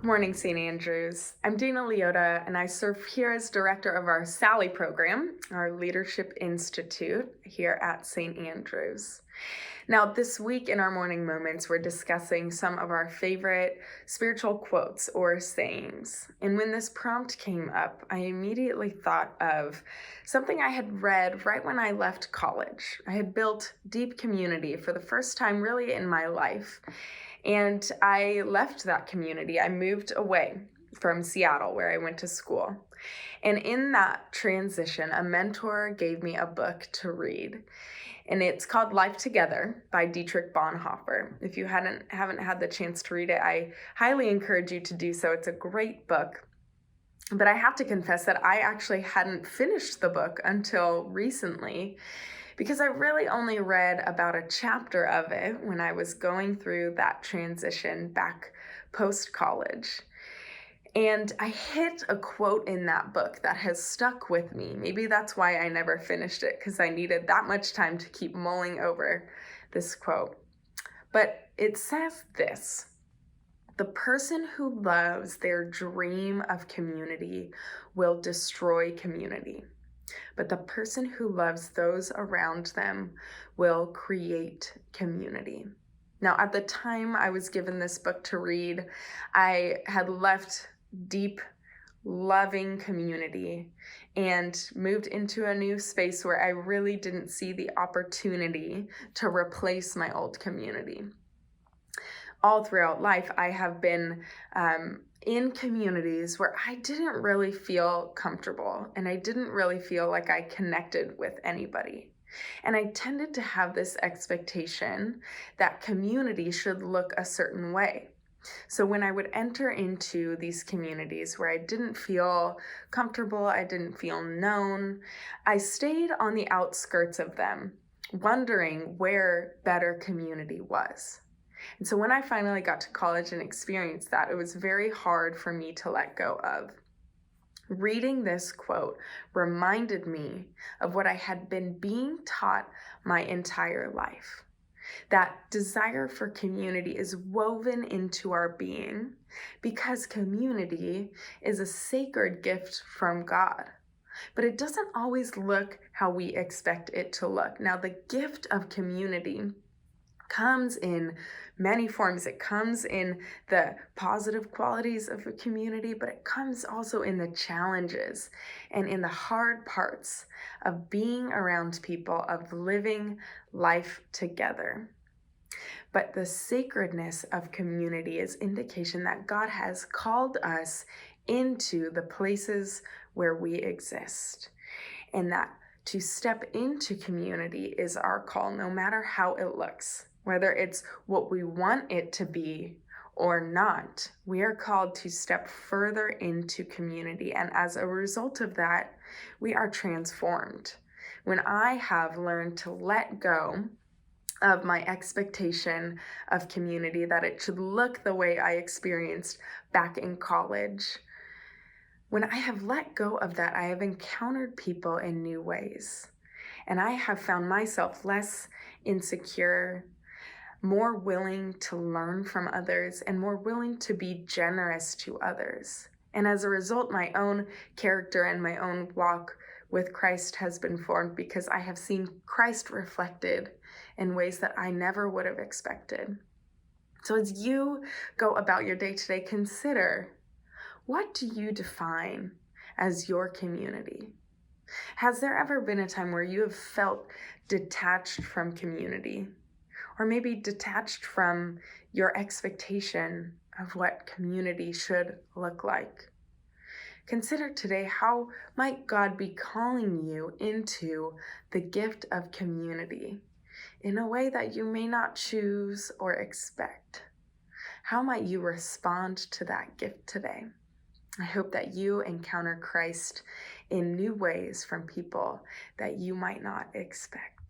Good morning, St. Andrews. I'm Dana Leota, and I serve here as director of our SALI program, our Leadership Institute here at St. Andrews. Now, this week in our morning moments, we're discussing some of our favorite spiritual quotes or sayings. And when this prompt came up, I immediately thought of something I had read right when I left college. I had built deep community for the first time really in my life. And I left that community. I moved away from Seattle, where I went to school. And in that transition, a mentor gave me a book to read. And it's called Life Together by Dietrich Bonhoeffer. If you haven't had the chance to read it, I highly encourage you to do so. It's a great book. But I have to confess that I actually hadn't finished the book until recently, because I really only read about a chapter of it when I was going through that transition back post-college. And I hit a quote in that book that has stuck with me. Maybe that's why I never finished it, because I needed that much time to keep mulling over this quote. But it says this: "The person who loves their dream of community will destroy community. But the person who loves those around them will create community." Now, at the time I was given this book to read, I had left deep, loving community and moved into a new space where I really didn't see the opportunity to replace my old community. All throughout life, I have been in communities where I didn't really feel comfortable and I didn't really feel like I connected with anybody. And I tended to have this expectation that community should look a certain way. So when I would enter into these communities where I didn't feel comfortable, I didn't feel known, I stayed on the outskirts of them, wondering where better community was. And so when I finally got to college and experienced that, it was very hard for me to let go of. Reading this quote reminded me of what I had been being taught my entire life. That desire for community is woven into our being because community is a sacred gift from God. But it doesn't always look how we expect it to look. Now, the gift of community comes in many forms. It comes in the positive qualities of a community, but it comes also in the challenges and in the hard parts of being around people, of living life together. But the sacredness of community is indication that God has called us into the places where we exist, and that to step into community is our call, no matter how it looks. Whether it's what we want it to be or not, we are called to step further into community. And as a result of that, we are transformed. When I have learned to let go of my expectation of community, that it should look the way I experienced back in college, when I have let go of that, I have encountered people in new ways. And I have found myself less insecure, more willing to learn from others, and more willing to be generous to others. And as a result, my own character and my own walk with Christ has been formed because I have seen Christ reflected in ways that I never would have expected. So as you go about your day today, consider, what do you define as your community? Has there ever been a time where you have felt detached from community? Or maybe detached from your expectation of what community should look like? Consider today, how might God be calling you into the gift of community in a way that you may not choose or expect? How might you respond to that gift today? I hope that you encounter Christ in new ways from people that you might not expect.